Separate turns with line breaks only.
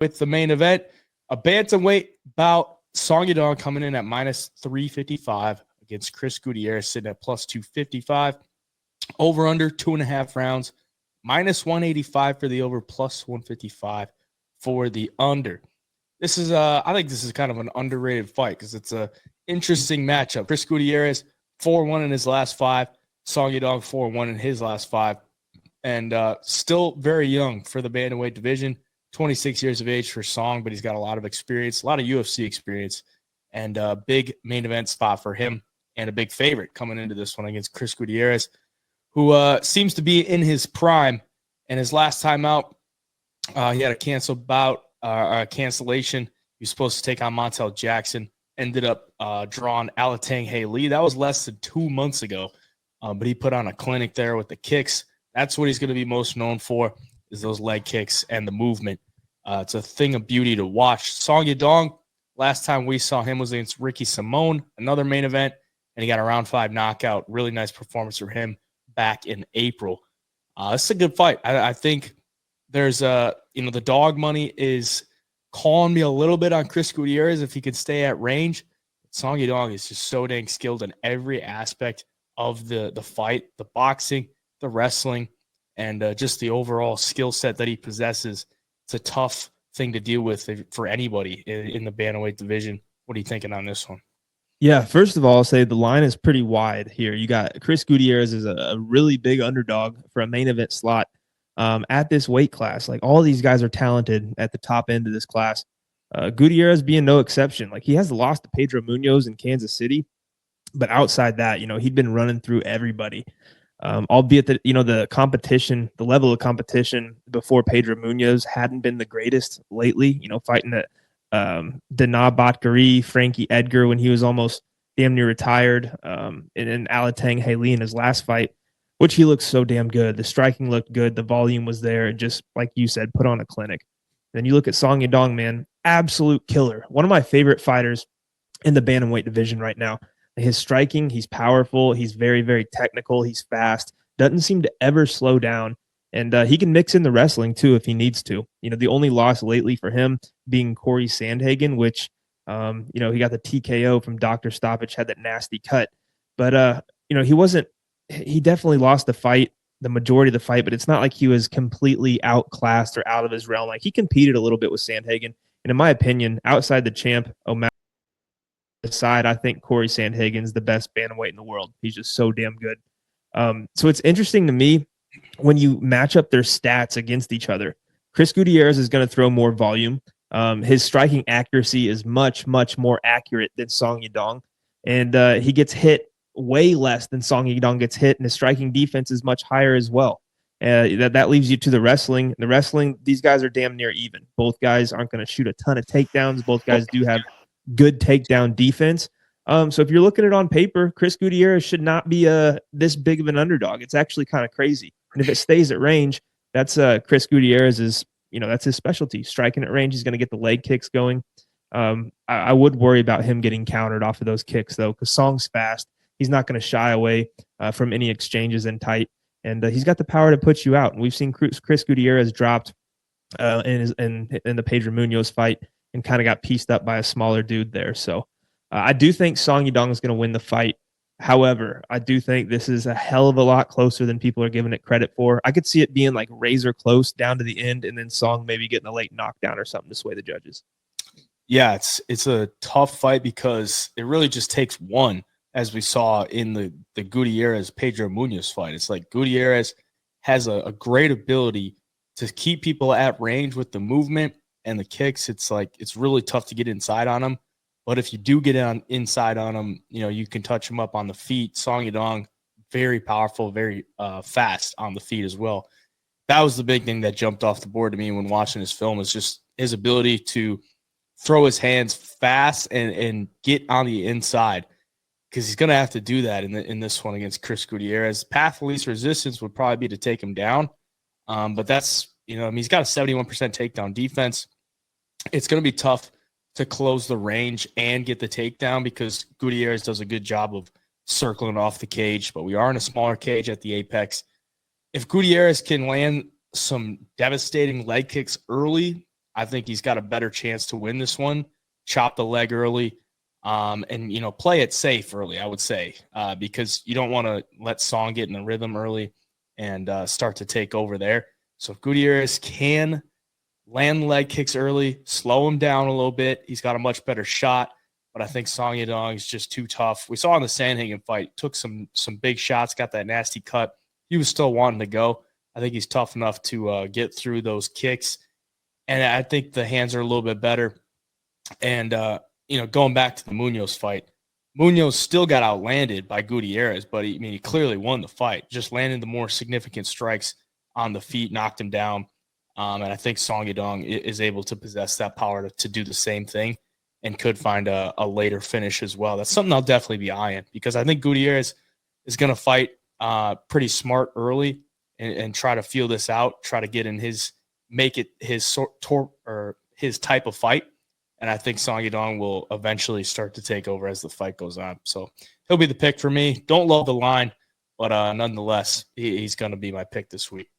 with the main event, a bantamweight bout. Song Yadong coming in at minus 355 against Chris Gutierrez, sitting at plus 255. Over under 2.5 rounds, minus 185 for the over, plus 155 for the under. This is, I think this is kind of an underrated fight because it's a interesting matchup. Chris Gutierrez 4-1 in his last 5. Song Yadong 4-1 in his last 5, and still very young for the bantamweight division. 26 years of age for Song, but he's got a lot of experience, a lot of UFC experience, and a big main event spot for him, and a big favorite coming into this one against Chris Gutierrez, who seems to be in his prime. And his last time out, he had a canceled bout, a cancellation. He was supposed to take on Montel Jackson, ended up drawing Alatang Haley. That was less than 2 months ago, but he put on a clinic there with the kicks. That's what he's going to be most known for, is those leg kicks and the movement. It's a thing of beauty to watch. Song Yadong, last time we saw him was against Ricky Simone, another main event, and he got a round 5 knockout. Really nice performance for him back in April. This is a good fight. I think there's the dog money is calling me a little bit on Chris Gutierrez if he could stay at range. Song Yadong is just so dang skilled in every aspect of the fight, the boxing, the wrestling, and just the overall skill set that he possesses. It's a tough thing to deal with for anybody in the bantamweight division. What are you thinking on this one?
Yeah, first of all, I'll say the line is pretty wide here. You got Chris Gutierrez is a really big underdog for a main event slot at this weight class. Like, all these guys are talented at the top end of this class. Gutierrez being no exception. Like, he has lost to Pedro Munoz in Kansas City, but outside that, he'd been running through everybody. Albeit that, the competition, the level of competition before Pedro Munoz hadn't been the greatest lately, fighting at Dana Batkari, Frankie Edgar when he was almost damn near retired, and Alatang Haley in his last fight, which he looked so damn good. The striking looked good. The volume was there. And just like you said, put on a clinic. Then you look at Song Yadong, man, absolute killer. One of my favorite fighters in the bantamweight division right now. His striking, he's powerful. He's very, very technical. He's fast. Doesn't seem to ever slow down. And he can mix in the wrestling, too, if he needs to. The only loss lately for him being Corey Sandhagen, which, he got the TKO from Dr. Stoppage, had that nasty cut. But, he definitely lost the fight, the majority of the fight, but it's not like he was completely outclassed or out of his realm. Like, he competed a little bit with Sandhagen. And in my opinion, outside the champ, aside, I think Corey Sandhagen's the best bantamweight in the world. He's just so damn good. So it's interesting to me when you match up their stats against each other. Chris Gutierrez is going to throw more volume. His striking accuracy is much, much more accurate than Song Yadong. And he gets hit way less than Song Yadong gets hit, and his striking defense is much higher as well. That leaves you to the wrestling. The wrestling, these guys are damn near even. Both guys aren't going to shoot a ton of takedowns. Both guys do have good takedown defense. So if you're looking at it on paper, Chris Gutierrez should not be this big of an underdog. It's actually kind of crazy. And if it stays at range, that's Chris Gutierrez's, that's his specialty. Striking at range, he's going to get the leg kicks going. I would worry about him getting countered off of those kicks, though, because Song's fast. He's not going to shy away from any exchanges in tight. And he's got the power to put you out. And we've seen Chris Gutierrez dropped in the Pedro Munoz fight and kind of got pieced up by a smaller dude there. So I do think Song Yadong is going to win the fight. However, I do think this is a hell of a lot closer than people are giving it credit for. I could see it being like razor close down to the end, and then Song maybe getting a late knockdown or something to sway the judges.
Yeah, it's a tough fight because it really just takes one, as we saw in the Gutierrez-Pedro Munoz fight. It's like Gutierrez has a great ability to keep people at range with the movement and the kicks. It's like it's really tough to get inside on him. But if you do get inside on him, you can touch him up on the feet. Song Yadong, very powerful, very fast on the feet as well. That was the big thing that jumped off the board to me when watching his film, is just his ability to throw his hands fast and get on the inside, because he's going to have to do that in this one against Chris Gutierrez. Path of least resistance would probably be to take him down. But that's, he's got a 71% takedown defense. It's going to be tough to close the range and get the takedown because Gutierrez does a good job of circling off the cage, but we are in a smaller cage at the apex. If Gutierrez can land some devastating leg kicks early, I think he's got a better chance to win this one. Chop the leg early, and play it safe early, I would say, because you don't want to let Song get in the rhythm early and start to take over there. So if Gutierrez can land leg kicks early, slow him down a little bit, he's got a much better shot. But I think Song Yadong is just too tough. We saw in the Sandhagen fight, took some big shots, got that nasty cut. He was still wanting to go. I think he's tough enough to get through those kicks. And I think the hands are a little bit better. And, going back to the Munoz fight, Munoz still got outlanded by Gutierrez, but he clearly won the fight. Just landed the more significant strikes on the feet, knocked him down. And I think Song Yadong is able to possess that power to do the same thing and could find a later finish as well. That's something I'll definitely be eyeing, because I think Gutierrez is going to fight pretty smart early and try to feel this out, try to get in make it his his type of fight. And I think Song Yadong will eventually start to take over as the fight goes on. So he'll be the pick for me. Don't love the line, but nonetheless, he's going to be my pick this week.